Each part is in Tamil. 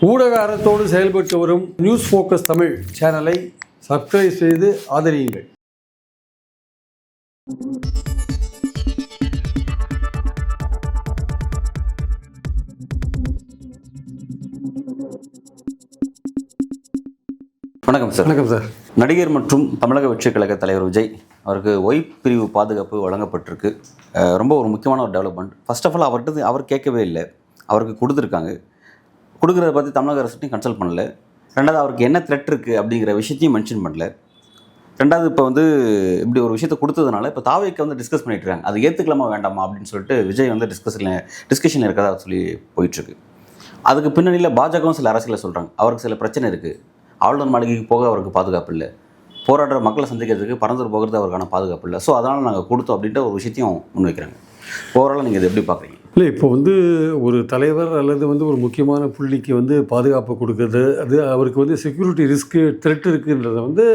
ஊடக அறத்தோடு செயல்பட்டு வரும் நியூஸ் ஃபோக்கஸ் தமிழ் சேனலை சப்ஸ்கிரைப் செய்து ஆதரியுங்கள். வணக்கம் சார். வணக்கம் சார். நடிகர் மற்றும் தமிழக வெற்றி கழக தலைவர் விஜய் அவருக்கு ஒய் பிரிவு பாதுகாப்பு வழங்கப்பட்டிருக்கு. ரொம்ப ஒரு முக்கியமான ஒரு development. First of all our கேட்கவே இல்லை, அவருக்கு கொடுத்துருக்காங்க. கொடுக்குறத பற்றி தமிழக அரசுட்டையும் கன்சல்ட் பண்ணல. ரெண்டாவது அவருக்கு என்ன த்ரெட் இருக்குது அப்படிங்கிற விஷயத்தையும் மென்ஷன் பண்ணல. ரெண்டாவது இப்போ இப்படி ஒரு விஷயத்தை கொடுத்ததுனால இப்போ தாவேக்கு டிஸ்கஸ் பண்ணிட்டு இருக்காங்க, அது ஏற்றுக்கலாமா வேண்டாமா அப்படின்னு சொல்லிட்டு விஜய் டிஸ்கஷனில் இருக்கிறதா சொல்லி போயிட்டுருக்கு. அதுக்கு பின்னணியில் பாஜகவும் சில அரசியலை சொல்கிறாங்க, அவருக்கு சில பிரச்சனை இருக்குது, ஆளுநர் மாளிகைக்கு போக அவருக்கு பாதுகாப்பு இல்லை, போராடுற மக்களை சந்திக்கிறதுக்கு பரந்தூர் போகிறது அவருக்கான பாதுகாப்பு இல்லை, ஸோ அதனால் நாங்கள் கொடுத்தோம் அப்படின்ற ஒரு விஷயத்தையும் முன்வைக்கிறாங்க. ஓவரால் நீங்கள் இதை எப்படி பார்க்குறீங்க? இல்லை, இப்போ ஒரு தலைவர் அல்லது ஒரு முக்கியமான புள்ளிக்கு பாதுகாப்பு கொடுக்குறது, அது அவருக்கு செக்யூரிட்டி ரிஸ்க்கு த்ரெட் இருக்குன்றதை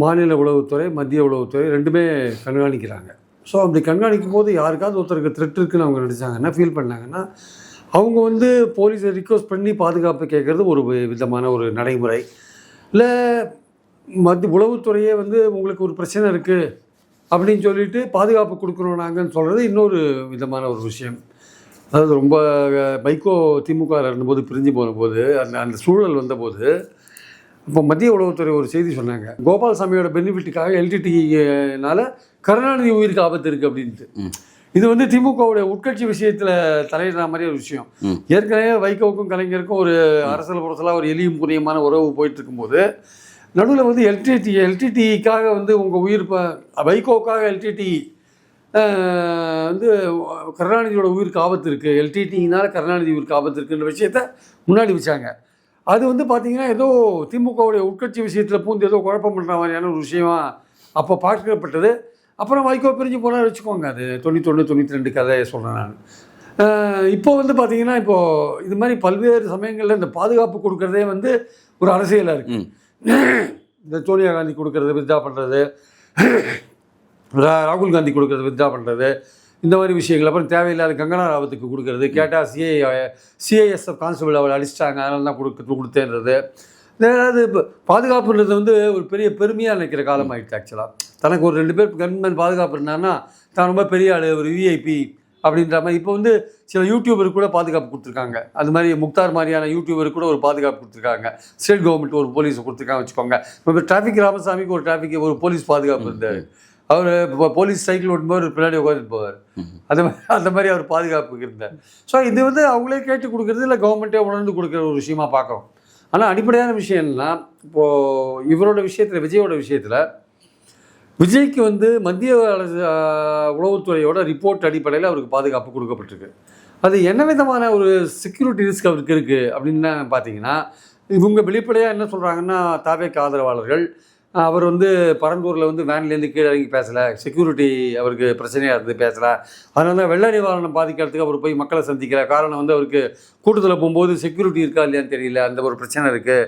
மாநில உளவுத்துறை மத்திய உளவுத்துறை ரெண்டுமே கண்காணிக்கிறாங்க. ஸோ அப்படி கண்காணிக்கும் போது யாருக்காவது ஒருத்தருக்கு த்ரெட் இருக்குன்னு அவங்க நினச்சாங்கன்னா, ஃபீல் பண்ணாங்கன்னா, அவங்க போலீஸை ரிக்வஸ்ட் பண்ணி பாதுகாப்பு கேட்குறது ஒரு விதமான ஒரு நடைமுறை. இல்லை மத்திய உளவுத்துறையே உங்களுக்கு ஒரு பிரச்சனை இருக்குது அப்படின்னு சொல்லிட்டு பாதுகாப்பு கொடுக்குறோம் நாங்கன்னு சொல்கிறது இன்னொரு விதமான ஒரு விஷயம். அதாவது ரொம்ப வைகோ திமுக இருந்தபோது பிரிஞ்சு போன போது அந்த சூழல் வந்தபோது இப்போ மத்திய உளவுத்துறை ஒரு செய்தி சொன்னாங்க, கோபால்சாமியோட பெனிஃபிட்டுக்காக எல்டிடினால கருணாநிதி உயிருக்கு ஆபத்து இருக்குது அப்படின்ட்டு. இது திமுகவுடைய உட்கட்சி விஷயத்தில் தலையிடுற மாதிரி ஒரு விஷயம். ஏற்கனவே வைகோவுக்கும் கலைஞருக்கும் ஒரு அரசியல் புறத்தில் ஒரு எளியும் புனியமான உறவு போயிட்டு இருக்கும்போது நடுவில் எல்டிடிக்காக உங்கள் உயிர் வைகோவுக்காக எல்டிடி கருணாநிதியோட உயிருக்கு ஆபத்து இருக்குது, எல்டிடினால் கருணாநிதி உயிருக்கு ஆபத்து இருக்குன்ற விஷயத்த முன்னாடி வச்சாங்க. அது பார்த்தீங்கன்னா ஏதோ திமுகவுடைய உட்கட்சி விஷயத்தில் பூந்து ஏதோ குழப்பம் பண்ணுற மாதிரியான ஒரு விஷயமா அப்போ பார்க்கப்பட்டது. அப்புறம் வைகோ பிரிஞ்சு போனால் வச்சுக்கோங்க, அது 91 92 கதையை சொல்கிறேன் நான். இப்போ பார்த்தீங்கன்னா இப்போது இது மாதிரி பல்வேறு சமயங்களில் இந்த பாதுகாப்பு கொடுக்குறதே ஒரு அரசியலாக இருக்குது. இந்த சோனியா காந்தி கொடுக்கறது வித்ட்ரா பண்ணுறது, ராகுல் காந்தி கொடுக்கறது வித்ட்ரா பண்ணுறது, இந்த மாதிரி விஷயங்கள். அப்புறம் தேவையில்லாத கங்கனா ராவத்துக்கு கொடுக்கறது, கேட்டால் சிஐஎஸ்எஃப் கான்ஸ்டபிள் அவளை அடிச்சிட்டாங்க அதனால தான் கொடுத்தேன்றது. அதாவது இப்போ பாதுகாப்புன்றது ஒரு பெரிய பெருமையாக நினைக்கிற காலம் ஆகிடுச்சு. ஆக்சுவலாக தனக்கு ஒரு 2 பேர் கவர்மெண்ட் பாதுகாப்பு இருந்தாங்கன்னா தான் ரொம்ப பெரிய ஆள், ஒரு விஐபி அப்படின்ற மாதிரி. இப்போ சில யூடியூபருக்கு கூட பாதுகாப்பு கொடுத்துருக்காங்க. அது மாதிரி முக்தார் மாதிரியான யூடியூபருக்கு கூட ஒரு பாதுகாப்பு கொடுத்துருக்காங்க. ஸ்டேட் கவர்மெண்ட் ஒரு போலீஸை கொடுத்துருக்காங்க வச்சுக்கோங்க. இப்போ டிராஃபிக் ராமசாமிக்கு ஒரு போலீஸ் பாதுகாப்பு இருந்தார். அவர் இப்போ போலீஸ் சைக்கிள் ஓட்டும்போது பின்னாடி உட்காந்துட்டு போவார். அந்த மாதிரி அவர் பாதுகாப்புக்கு இருந்தார். ஸோ இது அவங்களே கேட்டு கொடுக்குறது இல்லை, கவர்மெண்ட்டே உணர்ந்து கொடுக்குற ஒரு விஷயமா பார்க்குறோம். ஆனால் அடிப்படையான விஷயம் என்னன்னா, இப்போது இவரோட விஷயத்தில், விஜயோட விஷயத்தில் விஜய்க்கு மத்திய உளவுத்துறையோட ரிப்போர்ட் அடிப்படையில் அவருக்கு பாதுகாப்பு கொடுக்கப்பட்டிருக்கு. அது என்ன விதமான ஒரு செக்யூரிட்டி ரிஸ்க் அவருக்கு இருக்குது அப்படின்னு பார்த்தீங்கன்னா, இவங்க வெளிப்படையாக என்ன சொல்கிறாங்கன்னா, தாவேக்கு ஆதரவாளர்கள் அவர் பரந்தூரில் வேன்லேருந்து கீழே இறங்கி பேசலை, செக்யூரிட்டி அவருக்கு பிரச்சனையாக இருந்து பேசலை, அதனால தான் வெள்ள நிவாரணம் பாதிக்கிறதுக்கு அவர் போய் மக்களை சந்திக்கல. காரணம் அவருக்கு கூட்டத்தில் போகும்போது செக்யூரிட்டி இருக்கா இல்லையான்னு தெரியல, அந்த ஒரு பிரச்சனை இருக்குது.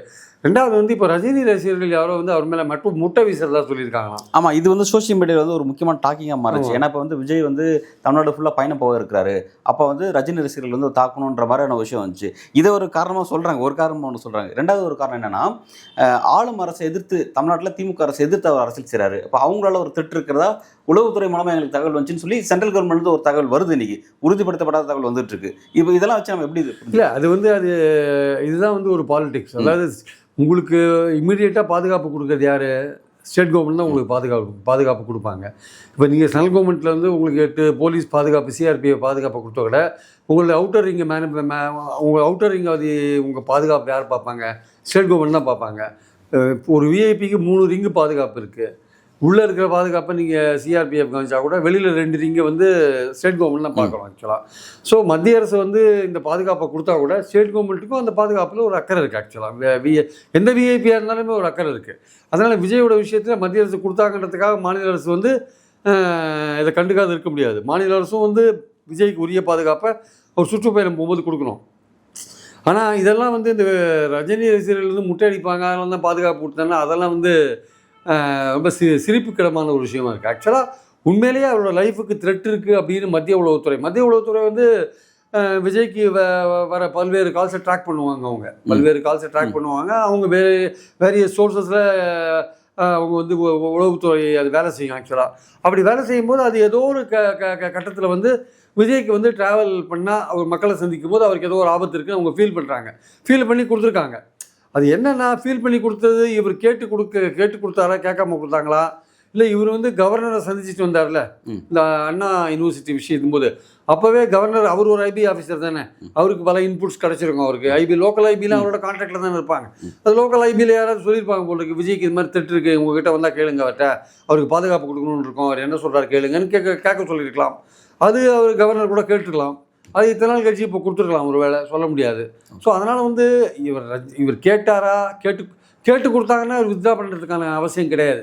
ரெண்டாவது இப்போ ரஜினி ரசிகர்கள் யாரோ அவர் மேலே மட்டும் முட்டை வீசுறதா சொல்லியிருக்காங்களாம். ஆமாம், இது சோஷியல் மீடியாவில் ஒரு முக்கியமான டாக்கிங்காக மாறிச்சு. ஏன்னா இப்போ விஜய் தமிழ்நாடு ஃபுல்லாக பயணம் போக இருக்கிறாரு. அப்போ ரஜினி ரசிகர்கள் தாக்கணுன்ற மாதிரியான விஷயம் வந்துச்சு. இதை ஒரு காரணமாக சொல்கிறாங்க, ஒரு காரணமாக ஒன்று சொல்கிறாங்க. ரெண்டாவது ஒரு காரணம் என்னென்னா, ஆளும் அரசை எதிர்த்து தமிழ்நாட்டில் திமுக அரசை எதிர்த்து அவர் அரசியல் செய்கிறாரு. இப்போ அவங்களால ஒரு திட்டு இருக்கிறதா உளவுத்துறை மூலமாக எங்களுக்கு தகவல் வந்துச்சுன்னு சொல்லி சென்ட்ரல் கவர்மெண்ட் ஒரு தகவல் வருது. இன்னைக்கு உறுதிப்படுத்தப்படாத தகவல் வந்துட்டு இருக்கு. இப்போ இதெல்லாம் வச்சு நம்ம எப்படி இல்லை, அது இதுதான் ஒரு பாலிடிக்ஸ். அதாவது உங்களுக்கு இமீடியட்டாக பாதுகாப்பு கொடுக்குறது யார்? ஸ்டேட் கவர்மெண்ட் தான் உங்களுக்கு பாதுகாப்பு கொடுப்பாங்க. இப்போ நீங்கள் சென்ட்ரல் கவர்மெண்ட்டில் உங்களுக்கு 8 போலீஸ் பாதுகாப்பு, சிஆர்பிஎஃப் பாதுகாப்பு கொடுத்தா கூட உங்களோட அவுட்டர் ரிங்கை உங்கள் அவுட்டர் ரிங்கை உங்கள் பாதுகாப்பு யார் பார்ப்பாங்க? ஸ்டேட் கவர்மெண்ட் தான் பார்ப்பாங்க. ஒரு விஐபிக்கு 3 ரிங்கு பாதுகாப்பு இருக்குது. உள்ளே இருக்கிற பாதுகாப்பை நீங்கள் சிஆர்பிஎஃப் கவனிச்சா கூட வெளியில் 2 ரிங்கை ஸ்டேட் கவர்மெண்ட் தான் பார்க்குறோம் ஆக்சுவலாக. ஸோ மத்திய அரசு இந்த பாதுகாப்பை கொடுத்தா கூட ஸ்டேட் கவர்மெண்ட்டுக்கும் அந்த பாதுகாப்பில் ஒரு அக்கறை இருக்குது. ஆக்சுவலாக எந்த விஐபியாக இருந்தாலுமே ஒரு அக்கறை இருக்குது. அதனால் விஜயோட விஷயத்தில் மத்திய அரசு கொடுத்தாங்கன்றதுக்காக மாநில அரசு இதை கண்டுக்காது இருக்க முடியாது. மாநில அரசும் விஜய்க்கு உரிய பாதுகாப்பை ஒரு சுற்றுப்பயணம் போகும்போது கொடுக்கணும். ஆனால் இதெல்லாம் இந்த ரஜினி ரசிகர்கள் முட்டை அடிப்பாங்க, அதெல்லாம் தான் பாதுகாப்பு கொடுத்தாங்கன்னா அதெல்லாம் ரொம்ப சிரிப்புக்கிடமான ஒரு விஷயமா இருக்குது. ஆக்சுவலாக உண்மையிலேயே அவரோட லைஃபுக்கு த்ரெட் இருக்குது அப்படின்னு மத்திய உளவுத்துறை விஜய்க்கு வர பல்வேறு கால்ஸை ட்ராக் பண்ணுவாங்க. அவங்க பல்வேறு கால்ஸை ட்ராக் பண்ணுவாங்க. அவங்க வேறிய சோர்ஸஸில் அவங்க வந்து உளவுத்துறை அது வேலை செய்யும். ஆக்சுவலாக அப்படி வேலை செய்யும்போது அது ஏதோ ஒரு கட்டத்தில் வந்து விஜய்க்கு வந்து ட்ராவல் பண்ணால் அவர் மக்களை சந்திக்கும் போது அவருக்கு ஏதோ ஒரு ஆபத்து இருக்குன்னு அவங்க ஃபீல் பண்ணி கொடுத்துருக்காங்க. அது என்னென்னா ஃபீல் பண்ணி கொடுத்தது இவர் கேட்டு கொடுத்தாரா, கேட்காம கொடுத்தாங்களா, இல்லை இவர் வந்து கவர்னரை சந்திச்சுட்டு வந்தார்ல இந்த அண்ணா யூனிவர்சிட்டி விஷயத்தும் போது, அப்போவே கவர்னர் அவர் ஒரு ஐபி ஆஃபீஸர் தானே, அவருக்கு பல இன்புட்ஸ் கிடச்சிருக்கும். அவருக்கு லோக்கல் ஐபிலாம் அவரோட கான்டாக்டில் தானே இருப்பாங்க. அது லோக்கல் ஐபியில் யாராவது சொல்லியிருப்பாங்க போல இருக்கு, விஜய்க்கு இது மாதிரி திட்டு இருக்குது, உங்ககிட்ட வந்தால் கேளுங்க, அவர்கிட்ட அவருக்கு பாதுகாப்பு கொடுக்கணும்னு இருக்கோம், அவர் என்ன சொல்கிறார் கேளுங்கன்னு கேட்க சொல்லியிருக்கலாம். அது அவர் கவர்னர் கூட கேட்டுருக்கலாம். அது இத்தனை நாள் கழிச்சு இப்போ கொடுத்துருக்கலாம், ஒரு வேளை சொல்ல முடியாது. ஸோ அதனால் வந்து இவர் கேட்டாரா, கேட்டு கொடுத்தாங்கன்னா இவர் வித்ட்ரா பண்ணுறதுக்கான அவசியம் கிடையாது.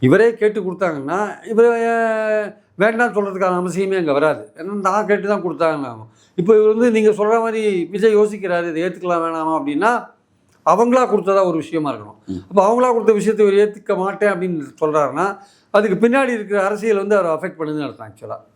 இவரே கேட்டு கொடுத்தாங்கன்னா இவர் வேண்டாம் சொல்கிறதுக்கான அவசியமே அங்கே வராது. ஏன்னா நான் கேட்டு தான் கொடுத்தாங்கன்னு ஆகும். இப்போ இவர் வந்து நீங்கள் சொல்கிற மாதிரி விஜய் யோசிக்கிறாரு, இதை ஏற்றுக்கலாம் வேணாமா அப்படின்னா அவங்களா கொடுத்ததா ஒரு விஷயமா இருக்கணும். அப்போ அவங்களா கொடுத்த விஷயத்தை இவர் ஏற்றுக்க மாட்டேன் அப்படின்னு சொல்கிறாருன்னா அதுக்கு பின்னாடி இருக்கிற அரசியல் வந்து அவர் அஃபெக்ட் பண்ணுதுன்னு அர்த்தம். ஆக்சுவலாக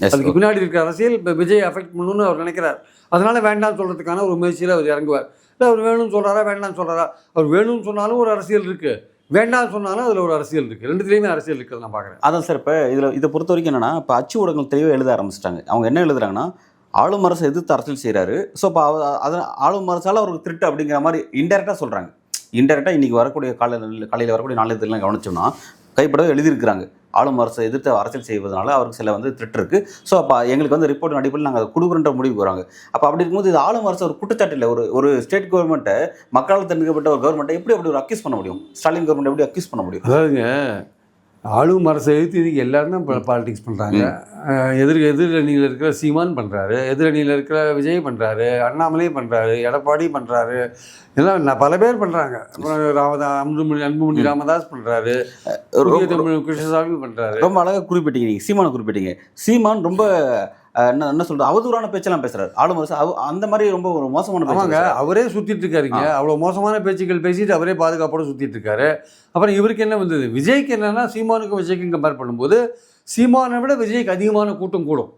அதுக்கு பின்னாடி இருக்கிற அரசியல் இப்போ விஜய் அஃபெக்ட் பண்ணணும்னு அவர் நினைக்கிறார். அதனால் வேண்டாம்னு சொல்கிறதுக்கான ஒரு முயற்சியில் அவர் இறங்குவார். இல்லை அவர் வேணும்னு சொல்கிறாரா வேண்டாம்னு சொல்கிறாரா, அவர் வேணும்னு சொன்னாலும் ஒரு அரசியல் இருக்குது, வேண்டாம்னு சொன்னாலும் அதில் ஒரு அரசியல் இருக்குது. ரெண்டுத்துலேயுமே அரசியல் இருக்குது நான் பார்க்குறேன். அதான் சார், இப்போ இதை பொறுத்த வரைக்கும் என்னென்னா, இப்போ அச்சு ஊடகங்கள் தெளிவாக எழுத ஆரம்பிச்சிட்டாங்க. அவங்க என்ன எழுதுறாங்கன்னா, ஆளும் அரசு எதிர்த்து அரசியல் செய்கிறாரு, ஸோ இப்போ அதை ஆளும் அரசால் அவருக்கு திருட்டு அப்படிங்கிற மாதிரி இன்டெரக்டாக சொல்கிறாங்க. இன்டெரக்டாக இன்றைக்கி வரக்கூடிய காலையில் வரக்கூடிய நாளிதழ்லாம் கவனிச்சோம்னா கைப்படவே எழுதியிருக்கிறாங்க, ஆளும் அரசை எதிர்த்து அரசியல் செய்வதனால அவருக்கு சில வந்து திட்டு இருக்குது, ஸோ அப்போ எங்களுக்கு வந்து ரிப்போர்ட் அடிப்படையில் நாங்கள் அதை கொடுக்குறன்ற முடிவுக்கு வராங்க. அப்போ அப்படி இருக்கும்போது இது ஆளும் அரசு ஒரு குற்றச்சாட்டு இல்லை. ஒரு ஸ்டேட் கவர்மெண்ட்டை, மக்களால் தேர்ந்தெடுக்கப்பட்ட ஒரு கவர்மெண்ட்டை எப்படி அப்படி ஒரு அக்யூஸ் பண்ண முடியும்? ஸ்டாலின் கவர்மெண்ட் எப்படி அக்யூஸ் பண்ண முடியும்? அதாவதுங்க, ஆளும் அரசை எழுத்து இதுக்கு எல்லாரும் தான் பாலிடிக்ஸ் பண்ணுறாங்க. எதிரணியில் இருக்கிற சீமான் பண்ணுறாரு, எதிரணியில் இருக்கிற விஜய் பண்ணுறாரு, அண்ணாமலை பண்ணுறாரு, எடப்பாடி பண்ணுறாரு, எல்லாம் பல பேர் பண்ணுறாங்க. அன்புமணி ராமதாஸ் பண்ணுறாரு, கிருஷ்ணசாமி பண்ணுறாரு. ரொம்ப அழகாக குறிப்பிட்டீங்க, நீங்கள் சீமானை குறிப்பிட்டீங்க. சீமான் ரொம்ப என்ன சொல்றது, அவதூறான பேச்செல்லாம் பேசுறாரு. ஆளும் அரசு அந்த மாதிரி ரொம்ப ஒரு மோசமான பேச்சு. அவரே சுற்றிட்டு இருக்காருங்க, அவ்வளோ மோசமான பேச்சுக்கள் பேசிட்டு அவரே பாதுகாப்போட சுற்றிட்டு இருக்காரு. அப்புறம் இவருக்கு என்ன வந்தது, விஜய்க்கு என்னன்னா, சீமானுக்கும் விஜய்க்கும் கம்பேர் பண்ணும்போது சீமானை விட விஜய்க்கு அதிகமான கூட்டம் கூடும்.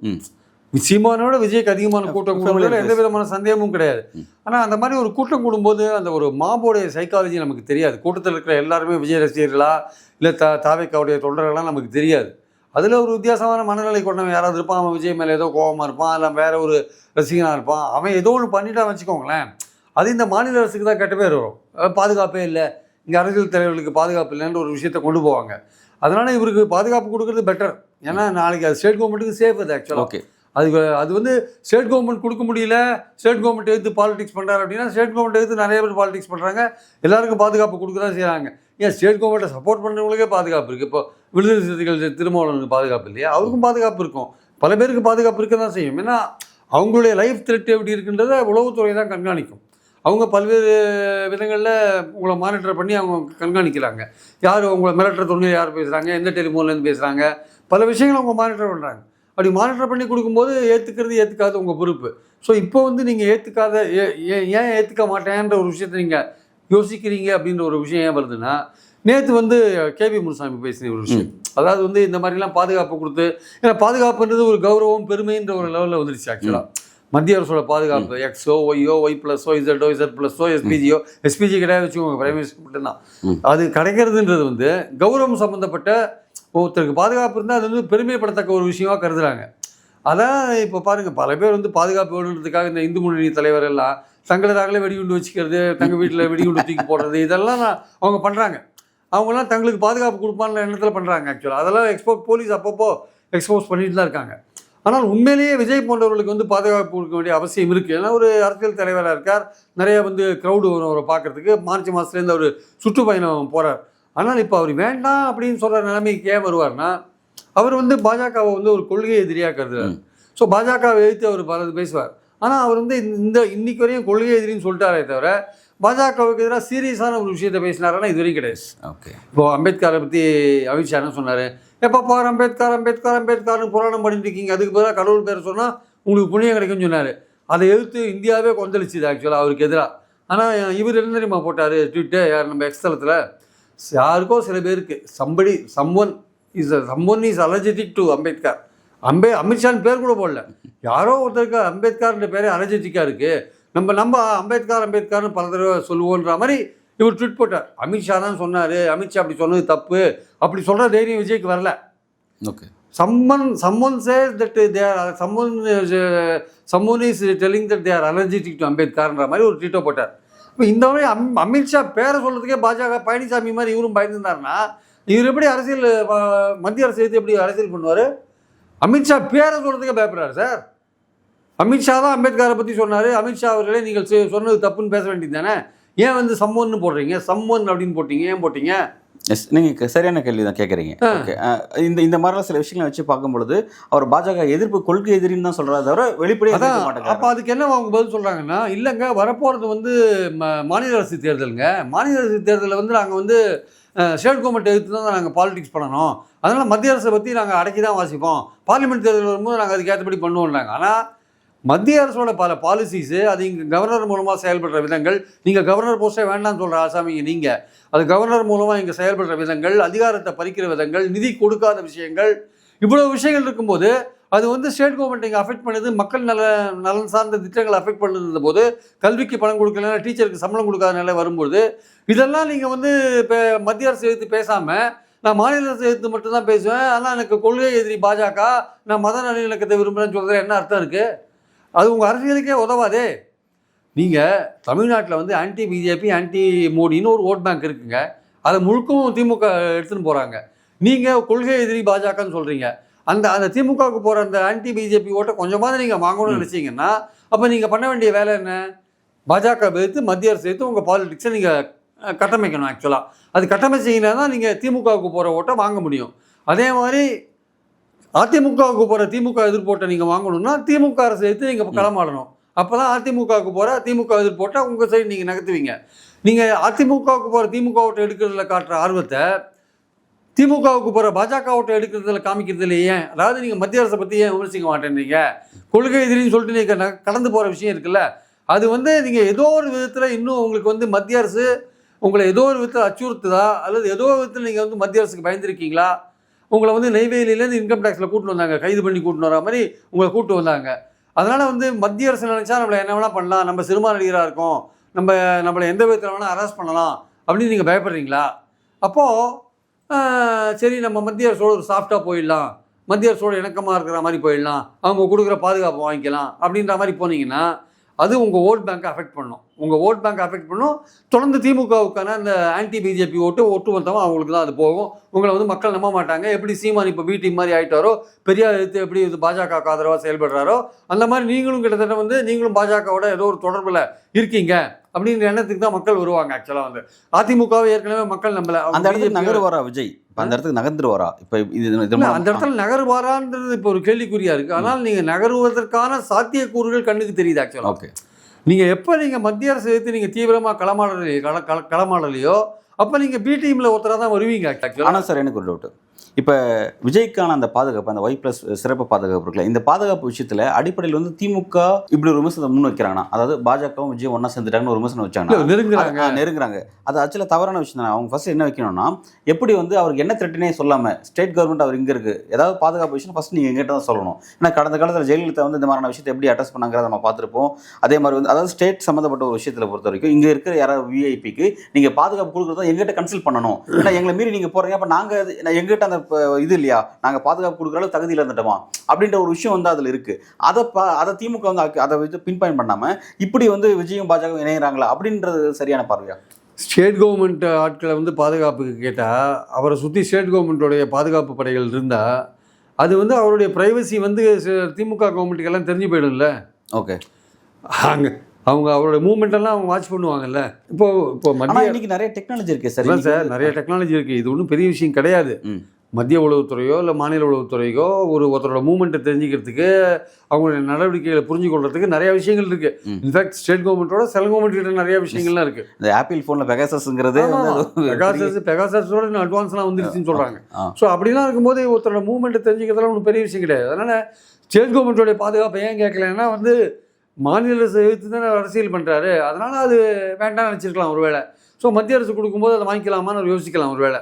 சீமானை விட விஜய்க்கு அதிகமான கூட்டம் கூடும், எந்த விதமான சந்தேகமும் கிடையாது. ஆனால் அந்த மாதிரி ஒரு கூட்டம் கூடும்போது அந்த ஒரு மாபோடைய சைக்காலஜி நமக்கு தெரியாது. கூட்டத்தில் இருக்கிற எல்லாருமே விஜய் ரசிகர்களா இல்லை தாவேக்காவுடைய தொண்டர்களாம் நமக்கு தெரியாது. அதில் ஒரு வித்தியாசமான மனநிலை கொண்டவன் யாராவது இருப்பான், அவன் விஜய் மேலே ஏதோ கோபமாக இருப்பான், இல்லை வேற ஒரு ரசிகனாக இருப்பான், அவன் ஏதோ ஒன்று பண்ணிட்டா வச்சுக்கோங்களேன், அது இந்த மாநில அரசுக்கு தான் கெட்ட பேர் வரும். பாதுகாப்பே இல்லை, இங்கே அரசியல் தலைவர்களுக்கு பாதுகாப்பு இல்லைன்ற ஒரு விஷயத்தை கொண்டு போவாங்க. அதனால் இவருக்கு பாதுகாப்பு கொடுக்குறது பெட்டர். ஏன்னா நாளைக்கு அது ஸ்டேட் கவர்மெண்ட்டுக்கு சேஃப். அது ஆக்சுவலாக ஓகே, அது வந்து ஸ்டேட் கவர்மெண்ட் கொடுக்க முடியல, ஸ்டேட் கவர்மெண்ட் எடுத்து பாலிடிக்ஸ் பண்ணுறாரு அப்படின்னா, ஸ்டேட் கவர்மெண்ட் எடுத்து நிறைய பேர் பாலிடிக்ஸ் பண்ணுறாங்க, எல்லாருக்கும் பாதுகாப்பு கொடுக்க தான் செய்கிறாங்க. ஏன் ஸ்டேட் கவர்மெண்ட்டை சப்போர்ட் பண்ணுறவங்களுக்கே பாதுகாப்பு இருக்குது. இப்போ விடுதலை சிறுத்தைகள் திருமாவளவனுக்கு பாதுகாப்பு இல்லையா, அவருக்கும் பாதுகாப்பு இருக்கும், பல பேருக்கு பாதுகாப்பு இருக்க தான் செய்யும். ஏன்னா அவங்களுடைய லைஃப் த்ரெட் எப்படி இருக்குன்றதை உளவுத்துறை தான் கண்காணிக்கும். அவங்க பல்வேறு விதங்களில் உங்களை மானிட்டர் பண்ணி அவங்க கண்காணிக்கிறாங்க. யார் உங்களை மிரட்டுற தொழில் யார் பேசுகிறாங்க, எந்த டெலிஃபோன்லேருந்து பேசுகிறாங்க, பல விஷயங்களை அவங்க மானிட்டர் பண்ணுறாங்க. அப்படி மானிட்டர் பண்ணி கொடுக்கும்போது ஏற்றுக்காது உங்கள் பொறுப்பு. ஸோ இப்போ வந்து நீங்கள் ஏற்றுக்காத ஏன் ஏற்றுக்க மாட்டேன்ற ஒரு விஷயத்தை நீங்கள் யோசிக்கிறீங்க அப்படின்ற ஒரு விஷயம் ஏன் வருதுன்னா, நேற்று வந்து கேபி முனுசாமி பேசின ஒரு விஷயம், அதாவது வந்து இந்த மாதிரிலாம் பாதுகாப்பு கொடுத்து, ஏன்னா பாதுகாப்புன்றது ஒரு கௌரவம் பெருமைன்ற ஒரு லெவலில் வந்துடுச்சு. ஆக்சுவலாக மத்திய அரசோட பாதுகாப்பு எக்ஸோ ஒய்யோ ஒய் ப்ளஸோ இசட்டோ இசட் ப்ளஸோ எஸ்பிஜியோ, எஸ்பிஜி கிடையாது வச்சுக்கோங்க, பிரைம் மினிஸ்டர் மட்டும்தான். அது கிடைக்கிறதுன்றது வந்து கௌரவம் சம்மந்தப்பட்ட ஒருத்தருக்கு பாதுகாப்பு இருந்தால் அது வந்து பெருமைப்படத்தக்க ஒரு விஷயமாக கருதுகிறாங்க. அதான் இப்போ பாருங்கள், பல பேர் வந்து பாதுகாப்பு வேணுன்றதுக்காக இந்த இந்து முன்னணி தலைவர் எல்லாம் தங்களதாகவே வெடிகுண்டு வச்சுக்கிறது, தங்கள் வீட்டில் வெடிகுண்டு தூக்கி போடுறது, இதெல்லாம் அவங்க பண்ணுறாங்க. அவங்களாம் தங்களுக்கு பாதுகாப்பு கொடுப்பான்ற எண்ணத்தில் பண்ணுறாங்க. ஆக்சுவலாக அதெல்லாம் போலீஸ் அப்பப்போ எக்ஸ்போஸ் பண்ணிட்டு தான் இருக்காங்க. ஆனால் உண்மையிலேயே விஜய் போன்றவர்களுக்கு வந்து பாதுகாப்பு கொடுக்க வேண்டிய அவசியம் இருக்குது. ஏன்னா ஒரு அரசியல் தலைவராக இருக்கார், நிறைய வந்து க்ரௌடு வரும் அவரை பார்க்குறதுக்கு. மார்ச் மாதத்துலேருந்து அவர் சுற்றுப்பயணம் போகிறார். ஆனால் இப்போ அவர் வேண்டாம் அப்படின்னு சொல்கிற நிலைமைக்கு ஏன் வருவார்னா, அவர் வந்து பாஜகவை வந்து ஒரு கொள்கை எதிரியாக கருதுறாரு. ஸோ பாஜகவை எதிர்த்து அவர் பலது பேசுவார். ஆனால் அவர் வந்து இன்னைக்கு வரையும் கொள்கை எதிரின்னு சொல்லிட்டாரே தவிர பாஜகவுக்கு எதிராக சீரியஸான ஒரு விஷயத்தை பேசினாருன்னா இது வரைக்கும் கிடையாது. ஓகே, இப்போது அம்பேத்கரை பற்றி அமித்ஷா என்ன சொன்னார், எப்போ பார் அம்பேத்கர்னு புராணம் பண்ணிட்டு இருக்கீங்க, அதுக்கு பதிலாக கடவுள் பேரை சொன்னால் உங்களுக்கு புண்ணியம் கிடைக்கும்னு சொன்னார். அதை எதிர்த்து இந்தியாவே கொந்தளிச்சுது ஆக்சுவலாக அவருக்கு எதிராக. ஆனால் இவர் என்ன தெரியுமா போட்டார் ட்விட்டு, யார் நம்ம எக்ஸ்தலத்தில், யாருக்கோ சில பேருக்கு சம்பன் இஸ் அலர்ஜெட்டிக் டு அம்பேத்கர் அமித்ஷான்னு பேர் கூட போடல. யாரோ ஒருத்தருக்கு அம்பேத்கர்ன்ற பேரே அனர்ஜெட்டிக்காக இருக்குது, நம்ம அம்பேத்கர்னு பல தடவை சொல்லுவோன்ற மாதிரி இவர் ட்வீட் போட்டார். அமித்ஷா தான் சொன்னார், அமித்ஷா அப்படி சொன்னது தப்பு, அப்படி சொல்கிற தைரியம் விஜய்க்கு வரல. Okay, someone says that they are someone is telling that they are allergic to அம்பேத்கர்ன்ற மாதிரி ஒரு ட்வீட்டை போட்டார். இப்போ இந்த மாதிரி அமித்ஷா பேரை சொல்கிறதுக்கே பாஜக பழனிசாமி மாதிரி இவரும் பயந்துருந்தாருன்னா இவர் எப்படி அரசியல், மத்திய அரசு எடுத்து எப்படி அரசியல் பண்ணுவார்? அமித்ஷா பேரை சொல்கிறதுக்கே பயப்படுறாரு சார். அமித்ஷா தான் அம்பேத்கரை பற்றி சொன்னார். அமித்ஷா அவர்களே நீங்கள் சொன்னது தப்புன்னு பேச வேண்டியது தானே. ஏன் வந்து சம்மொன்னு போடுறீங்க, சம்மொன் அப்படின்னு போட்டீங்க, ஏன் போட்டீங்க? எஸ், நீங்கள் சரியான கேள்வி தான் கேட்குறீங்க. ஓகே, இந்த மாதிரிலாம் சில விஷயங்களை வச்சு பார்க்கும்பொழுது அவர் பாஜக எதிர்ப்பு கொள்கை எதிரின்னு தான் சொல்கிறாரு தவிர வெளிப்படையாக இருக்க மாட்டாங்க. அப்போ அதுக்கு என்ன அவங்க பதில் சொல்கிறாங்கன்னா, இல்லைங்க வரப்போகிறது வந்து மாநில அரசு தேர்தலுங்க, மாநில அரசு தேர்தலில் வந்து நாங்கள் வந்து ஸ்டேட் கவர்மெண்ட் எதிர்த்து தான் நாங்கள் பாலிடிக்ஸ் பண்ணணும், அதனால் மத்திய அரசை பற்றி நாங்கள் அடக்கி தான் வாசிப்போம், பார்லிமெண்ட் தேர்தல் வரும்போது நாங்கள் அதுக்கு ஏற்றபடி பண்ணுவோம்னாங்க. ஆனால் மத்திய அரசோட பல பாலிசிஸு அது இங்கே கவர்னர் மூலமாக செயல்படுற விதங்கள், நீங்கள் கவர்னர் போஸ்ட்டே வேண்டாம்னு சொல்கிற ஆசாமிங்க நீங்கள், அது கவர்னர் மூலமாக இங்கே செயல்படுற விதங்கள், அதிகாரத்தை பறிக்கிற விதங்கள், நிதி கொடுக்காத விஷயங்கள், இவ்வளோ விஷயங்கள் இருக்கும்போது அது வந்து ஸ்டேட் கவர்மெண்ட் இங்கே அஃபெக்ட் பண்ணுது, மக்கள் நலன் சார்ந்த திட்டங்களை அஃபெக்ட் பண்ணுற போது, கல்விக்கு பணம் கொடுக்கல, டீச்சருக்கு சம்பளம் கொடுக்காத நிலை வரும்போது, இதெல்லாம் நீங்கள் வந்து இப்போ மத்திய அரசு எடுத்து பேசாமல் நான் மாநில அரசு எடுத்து மட்டும்தான் பேசுவேன், ஆனால் எனக்கு கொள்கை எதிரி பாஜக, நான் மத நல்லிணக்கத்தை விரும்புகிறேன்னு சொல்கிறது என்ன அர்த்தம் இருக்குது? அது உங்கள் அரசியலுக்கே உதவாதே. நீங்கள் தமிழ்நாட்டில் வந்து ஆன்டி பிஜேபி ஆன்டி மோடின்னு ஒரு ஓட் பேங்க் இருக்குங்க, அதை முழுக்கவும் திமுக எடுத்துன்னு போகிறாங்க. நீங்கள் கொள்கை எதிரி பாஜகன்னு சொல்கிறீங்க. அந்த திமுகவுக்கு போகிற அந்த ஆன்டி பிஜேபி ஓட்டை கொஞ்சமாக நீங்கள் வாங்கணும்னு நினச்சிங்கன்னா அப்போ நீங்கள் பண்ண வேண்டிய வேலை என்ன? பாஜக எடுத்து மத்திய அரசு எடுத்து உங்கள் பாலிடிக்ஸை நீங்கள் கட்டமைக்கணும். ஆக்சுவலாக அது கட்டமைச்சிங்கன்னா தான் நீங்கள் திமுகவுக்கு போகிற ஓட்டை வாங்க முடியும். அதே மாதிரி அதிமுகவுக்கு போகிற திமுக எதிர்ப்போட்டை நீங்கள் வாங்கணும்னா திமுக அரசு எடுத்து நீங்கள் களமாடணும். அப்போ தான் அதிமுகவுக்கு போகிற திமுக எதிர்ப்போட்டை உங்கள் சைடு நீங்கள் நகர்த்துவீங்க. நீங்கள் அதிமுகவுக்கு போகிற திமுக ஓட்டை எடுக்கிறதுல காட்டுற ஆர்வத்தை திமுகவுக்கு போகிற பாஜக ஓட்டை எடுக்கிறதுல காமிக்கிறதுல ஏன்? அதாவது நீங்கள் மத்திய அரசை பற்றி ஏன் விமர்சிக்க மாட்டேன்றீங்க? கொள்கை எதிரின்னு சொல்லிட்டு நீங்கள் கடந்து போகிற விஷயம் இருக்குல்ல, அது வந்து நீங்கள் ஏதோ ஒரு விதத்தில் இன்னும் உங்களுக்கு வந்து மத்திய அரசு உங்களை ஏதோ ஒரு விதத்தில் அச்சுறுத்துதா, அல்லது ஏதோ ஒரு விதத்தில் நீங்கள் வந்து மத்திய அரசுக்கு பயந்துருக்கீங்களா? உங்களை வந்து நெய்வேலியிலேருந்து இன்கம் டேக்ஸில் கூட்டின்னு வந்தாங்க, கைது பண்ணி கூட்டின்னு வர மாதிரி உங்களை கூப்பிட்டு வந்தாங்க. அதனால் வந்து மத்திய அரசு நினச்சா நம்மளை என்ன வேணால் பண்ணலாம், நம்ம சினிமா நடிகராக இருக்கோம், நம்மளை எந்த விதத்தில் வேணால் அரெஸ்ட் பண்ணலாம் அப்படின்னு நீங்கள் பயப்படுறீங்களா? அப்போது சரி நம்ம மத்திய அரசோடு ஒரு சாஃப்டாக போயிடலாம், மத்திய அரசோடு இணக்கமாக இருக்கிற மாதிரி போயிடலாம், அவங்க கொடுக்குற பாதுகாப்பு வாங்கிக்கலாம் அப்படின்ற மாதிரி போனீங்கன்னா அது உங்கள் ஓட் பேங்க்கை அஃபெக்ட் பண்ணும். உங்கள் ஓட் பேங்க்கை அஃபெக்ட் பண்ணும். தொடர்ந்து திமுகவுக்கான அந்த ஆன்டி பிஜேபி ஒட்டுமொத்தமாக அவங்களுக்கு தான் அது போகும். உங்களை வந்து மக்கள் நம்ப மாட்டாங்க. எப்படி சீமான் இப்போ பிடி மாதிரி ஆகிட்டாரோ, பெரியார் எடுத்து எப்படி இது பாஜகவுக்கு ஆதரவாக செயல்படுறாரோ, அந்த மாதிரி நீங்களும் கிட்டத்தட்ட வந்து நீங்களும் பாஜகவோட ஏதோ ஒரு தொடர்பில் இருக்கீங்க அப்படிங்கிற எண்ணத்துக்கு தான் மக்கள் வருவாங்க. ஆக்சுவலாக வந்து அதிமுகவை ஏற்கனவே மக்கள் நம்மள அந்த இடத்துக்கு நகருவாரா விஜய்? அந்த இடத்துக்கு நகர்ந்துருவாரா? இப்போ அந்த இடத்துல நகருவாரான்றது இப்போ ஒரு கேள்விக்குறியா இருக்குது. ஆனால் நீங்கள் நகருவதற்கான சாத்தியக்கூறுகள் கண்ணுக்கு தெரியுது. ஆக்சுவலாக ஓகே, நீங்கள் எப்போ நீங்கள் மத்திய அரசு எடுத்து நீங்கள் தீவிரமாக களமாடலையோ அப்போ நீங்கள் பி டீமில் ஒருத்தராக தான் வருவீங்க. ஆக்சுவலாக ஆனால் சார் எனக்கு ஒரு டவுட்டு, இப்போ விஜய்க்கான அந்த பாதுகாப்பு, அந்த Y+ சிறப்பு பாதுகாப்பு இருக்குல்ல, இந்த பாதுகாப்பு விஷயத்தில் அடிப்படையில் வந்து திமுக இப்படி ஒரு விமர்சனத்தை முன் வைக்கிறாங்கன்னா, அதாவது பாஜகவும் விஜய் ஒன்றா சேர்ந்துட்டாங்கன்னு ஒரு விமர்சனம் வச்சாங்கன்னா நெருங்குறாங்க. அது ஆக்சுவலாக தவறான விஷயம் தானே. அவங்க ஃபஸ்ட்டு என்ன வைக்கணும்னா, எப்படி வந்து அவருக்கு என்ன த்ரெட்டுனே சொல்லாமல் ஸ்டேட் கவர்மெண்ட் அவர் இங்கே இருக்குது, ஏதாவது பாதுகாப்பு விஷயம் ஃபஸ்ட் நீங்கள் எங்கிட்ட தான் சொல்லணும். ஏன்னா கடந்த காலத்தில் ஜெயலலிதா வந்து இந்த மாதிரியான விஷயத்தை எப்படி அட்ரஸ் பண்ணாங்கிறத நம்ம பார்த்துருப்போம். அதே மாதிரி வந்து அதாவது ஸ்டேட் சம்மந்தப்பட்ட ஒரு விஷயத்தில் பொறுத்த வரைக்கும் இங்கே இருக்கிற யாராவது விஐபிக்கு நீங்கள் பாதுகாப்பு கொடுக்குறதா எங்கிட்ட கன்சல்ட் பண்ணணும். ஏன்னா எங்களை மீறி நீங்கள் போகிறீங்க, அப்போ நாங்கள் எங்கிட்ட அந்த இது இல்லையா, நாங்கள் பாதுகாப்பு கொடுக்குற அளவு தகுதியில் இருந்துட்டோமா அப்படின்ற ஒரு விஷயம் வந்து அதில் இருக்குது. அதை திமுக வந்து அதை வந்து பின்பாயிண்ட் பண்ணாமல் இப்படி வந்து விஜயும் பாஜகவும் இணைகிறாங்களா அப்படின்றது சரியான பார்வையா? ஸ்டேட் கவர்மெண்ட் ஆட்களை வந்து பாதுகாப்புக்கு கேட்டால் அவரை சுற்றி ஸ்டேட் கவர்மெண்ட்டோடைய பாதுகாப்பு படைகள் இருந்தால் அது வந்து அவருடைய ப்ரைவசி வந்து திமுக கவர்மெண்ட்டுக்கெல்லாம் தெரிஞ்சு போயிடும்ல. ஓகே, அவங்க அவரோட மூவ்மெண்ட்டெல்லாம் அவங்க வாட்ச் பண்ணுவாங்கல்ல. இப்போ மத்திய இன்னைக்கு நிறைய டெக்னாலஜி இருக்குது சார், நிறைய டெக்னாலஜி இருக்குது. இது ஒன்றும் பெரிய விஷயம் கிடையாது. மத்திய உளவுத்துறையோ இல்லை மாநில உளவுத்துறைக்கோ ஒருத்தரோட மூவ்மெண்ட்டை தெரிஞ்சுக்கிறதுக்கு, அவங்களுடைய நடவடிக்கைகளை புரிஞ்சு கொள்றதுக்கு நிறைய விஷயங்கள் இருக்குது. இன்ஃபேக்ட் ஸ்டேட் கவர்மெண்ட்டோட சென்ட்ரல் கவர்மெண்ட் கிட்ட நிறைய விஷயங்கள்லாம் இருக்குது. இந்த ஆப்பிள் ஃபோனில் பெகாசஸ்ங்கிறது பெகாசஸோட அட்வான்ஸ்லாம் வந்துருச்சுன்னு சொல்கிறாங்க. ஸோ அப்படிலாம் இருக்கும்போது ஒருத்தரோட மூவ்மெண்ட்டை தெரிஞ்சுக்கிறதுலாம் ஒன்றும் பெரிய விஷயம் கிடையாது. அதனால் ஸ்டேட் கவர்மெண்ட்டோடைய பாதுகாப்பை ஏன் கேட்கலன்னா வந்து மாநில அரசு எடுத்து தானே அரசியல் பண்ணுறாரு, அதனால் அது வேண்டாம்னு நினச்சிருக்கலாம் ஒருவேளை. ஸோ மத்திய அரசு கொடுக்கும்போது அதை வாங்கிக்கலாமான்னு அவர் யோசிக்கலாம் ஒரு வேளை.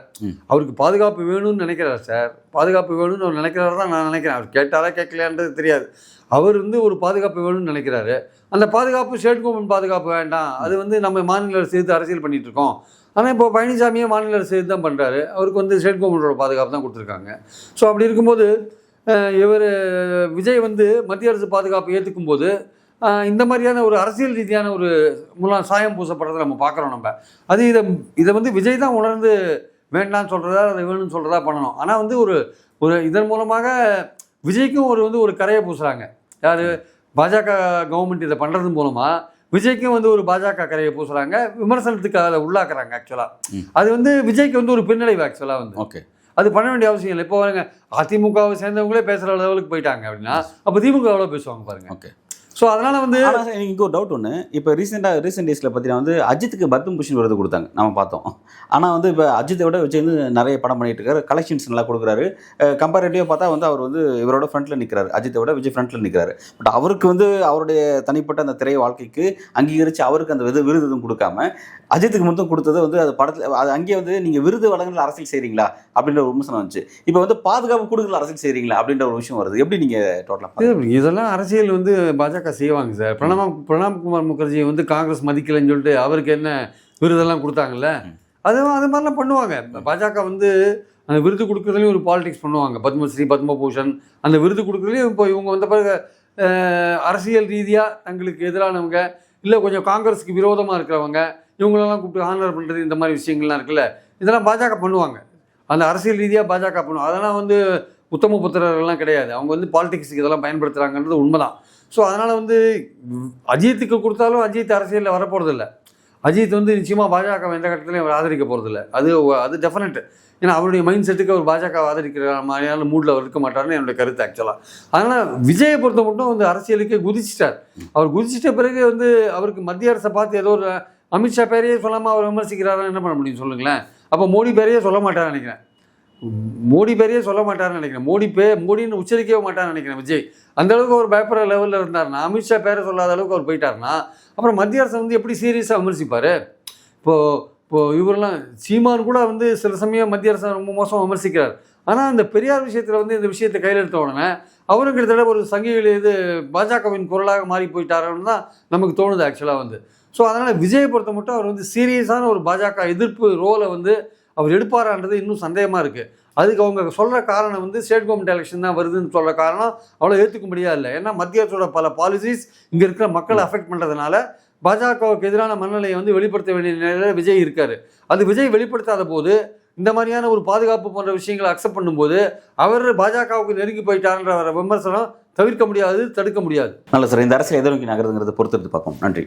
அவருக்கு பாதுகாப்பு வேணும்னு நினைக்கிறார் சார், பாதுகாப்பு வேணும்னு அவர் நினைக்கிறாரு தான் நான் நினைக்கிறேன். அவர் கேட்டாரா கேட்கலையான்றது தெரியாது. அவர் ஒரு பாதுகாப்பு வேணும்னு நினைக்கிறாரு. அந்த பாதுகாப்பு ஸ்டேட் கவர்மெண்ட் பாதுகாப்பு வேண்டாம், அது நம்ம மாநில அரசு எடுத்து அரசியல் பண்ணிட்டு இருக்கோம். ஆனால் இப்போ பழனிசாமியே மாநில அரசு எடுத்து தான் பண்ணுறாரு, அவருக்கு ஸ்டேட் கவர்மெண்டோட பாதுகாப்பு தான் கொடுத்துருக்காங்க. ஸோ அப்படி இருக்கும்போது இவர் விஜய் மத்திய அரசு பாதுகாப்பு ஏற்றுக்கும் போது இந்த மாதிரியான ஒரு அரசியல் ரீதியான ஒரு சாயம் பூசப்படுறதை நம்ம பார்க்குறோம். அது இதை விஜய் தான் உணர்ந்து வேண்டாம்னு சொல்கிறதா அதை வேணும்னு சொல்கிறதா பண்ணணும். ஆனால் ஒரு இதன் மூலமாக விஜய்க்கும் ஒரு கரையை பூசுகிறாங்க. யார்? பாஜக கவர்மெண்ட் இதை பண்ணுறது மூலமாக விஜய்க்கும் ஒரு பாஜக கரையை பூசுகிறாங்க, விமர்சனத்துக்கு அதை உள்ளாக்குறாங்க. ஆக்சுவலாக அது விஜய்க்கு ஒரு பின்னடைவு. ஆக்சுவலாக ஓகே, அது பண்ண வேண்டிய அவசியம் இல்லை. இப்போ அதிமுகவை சேர்ந்தவங்களே பேசுகிற லெவலுக்கு போயிட்டாங்க அப்படின்னா அப்போ திமுக எவ்வளோ பேசுவாங்க பாருங்கள். ஓகே. ஸோ அதனால் எனக்கு இங்கே ஒரு டவுட் ஒன்று. இப்போ ரீசெண்ட் டேஸில் பார்த்தீங்கன்னா அஜித்துக்கு பத்மபூஷன் விருது கொடுத்தாங்க, நம்ம பார்த்தோம். ஆனால் இப்போ அஜித்தை விட விஜய் நிறைய படம் பண்ணிட்டு இருக்காரு, கலெக்ஷன்ஸ் நல்லா கொடுக்குறாரு. கம்பேரிட்டிவாக பார்த்தா அவர் இவரோட ஃப்ரண்ட்டில் நிற்கிறாரு, அஜித்தை விட விஜய் ஃப்ரண்ட்டில் நிற்கிறாரு. பட் அவருக்கு அவருடைய தனிப்பட்ட அந்த திரை வாழ்க்கைக்கு அங்கீகரித்து அவருக்கு அந்த விருது எதுவும் கொடுக்காம அஜித்துக்கு மட்டும் கொடுத்தது அது படத்தில் அது அங்கேயே நீங்கள் விருது வழங்குற அரசியல் செய்கிறீங்களா அப்படின்ற ஒரு விமர்சனம் வந்துச்சு. இப்போ பாதுகாப்பு கொடுக்குற அரசியல் செய்கிறீங்களா அப்படின்ற ஒரு விஷயம் வருது. எப்படி நீங்கள் டோட்டலாக இதெல்லாம் அரசியல் பாஜக செய்வாங்க சார். பிரணாப் குமார் முகர்ஜி காங்கிரஸ் மதிக்கலைன்னு சொல்லிட்டு அவருக்கு என்ன விருதெல்லாம் கொடுத்தாங்கல்ல, அது மாதிரிலாம் பண்ணுவாங்க. பாஜக அந்த விருது கொடுக்குறதுலையும் ஒரு பாலிடிக்ஸ் பண்ணுவாங்க. பத்மஸ்ரீ, பத்மபூஷன் அந்த விருது கொடுக்குறதுலையும் இப்போ இவங்க பிறகு அரசியல் ரீதியாக தங்களுக்கு எதிரானவங்க இல்லை கொஞ்சம் காங்கிரஸுக்கு விரோதமாக இருக்கிறவங்க இவங்களெல்லாம் கூப்பிட்டு ஹானர் பண்ணுறது, இந்த மாதிரி விஷயங்கள்லாம் இருக்குல்ல, இதெல்லாம் பாஜக பண்ணுவாங்க. அந்த அரசியல் ரீதியாக பாஜக பண்ணுவாங்க. அதெல்லாம் உத்தம புத்திரர்கள்லாம் கிடையாது. அவங்க பாலிடிக்ஸுக்கு இதெல்லாம் பயன்படுத்துகிறாங்கன்றது உண்மைதான். ஸோ அதனால் அஜித்துக்கு கொடுத்தாலும் அஜித் அரசியலில் வரப்போகிறதில்ல. அஜித் நிச்சயமாக பாஜக எந்த கட்டத்திலையும் அவர் ஆதரிக்க போகிறதில்ல. அது டெஃபினட். ஏன்னா அவருடைய மைண்ட் செட்டுக்கு அவர் பாஜக ஆதரிக்கிற மாதிரியான மூடில் அவர் இருக்க மாட்டார்னு என்னுடைய கருத்து ஆக்சுவலாக. அதனால் விஜயை பொறுத்த மட்டும் அரசியலுக்கே குதிச்சிட்டார். அவர் குதிச்சிட்ட பிறகு அவருக்கு மத்திய அரசை பார்த்து ஏதோ ஒரு அமித்ஷா பேரையே சொல்லாமல் அவர் விமர்சிக்கிறாரா, என்ன பண்ண முடியும் சொல்லுங்களேன். அப்போ மோடி பேரையே சொல்ல மாட்டார்னு நினைக்கிறேன். மோடின்னு உச்சரிக்கவே மாட்டார்னு நினைக்கிறேன் விஜய். அந்தளவுக்கு அவர் பயப்படுற லெவலில் இருந்தார்னா, அமித்ஷா பேரை சொல்லாத அளவுக்கு அவர் போயிட்டார்னா அப்புறம் மத்திய அரசை எப்படி சீரியஸாக விமர்சிப்பார்? இப்போது இவரெல்லாம் சீமான் கூட சில சமயம் மத்திய அரசை ரொம்ப மோசமாக விமர்சிக்கிறார். ஆனால் அந்த பெரியார் விஷயத்தில் இந்த விஷயத்தை கையில் எடுத்த உடனே அவரும் கிட்டத்தட்ட ஒரு சங்கிகள் பாஜகவின் குரலாக மாறி போயிட்டாருன்னு தான் நமக்கு தோணுது ஆக்சுவலாக. ஸோ அதனால் விஜயை பொறுத்த மட்டும் அவர் சீரியஸான ஒரு பாஜக எதிர்ப்பு ரோலை அவர் எடுப்பாரான்றது இன்னும் சந்தேகமாக இருக்குது. அதுக்கு அவங்க சொல்கிற காரணம் ஸ்டேட் கவர்மெண்ட் எலெக்ஷன் தான் வருதுன்னு சொல்கிற காரணம் அவ்வளோ ஏற்றுக்க முடியாது இல்லை. ஏன்னா மத்திய அரசோட பல பாலிசிஸ் இங்கே இருக்கிற மக்களை அஃபெக்ட் பண்ணுறதுனால பாஜகவுக்கு எதிரான மனநிலையை வெளிப்படுத்த வேண்டிய நிலையில் விஜய் இருக்கார். அது விஜய் வெளிப்படுத்தாத போது இந்த மாதிரியான ஒரு பாதுகாப்பு போன்ற விஷயங்களை அக்செப்ட் பண்ணும்போது அவர் பாஜகவுக்கு நெருங்கி போயிட்டார்ன்ற விமர்சனம் தவிர்க்க முடியாது, தடுக்க முடியாது. நல்ல சார், இந்த அரசியல் எதை நோக்கி நகருங்கிறத பொறுத்து பார்ப்போம். நன்றி.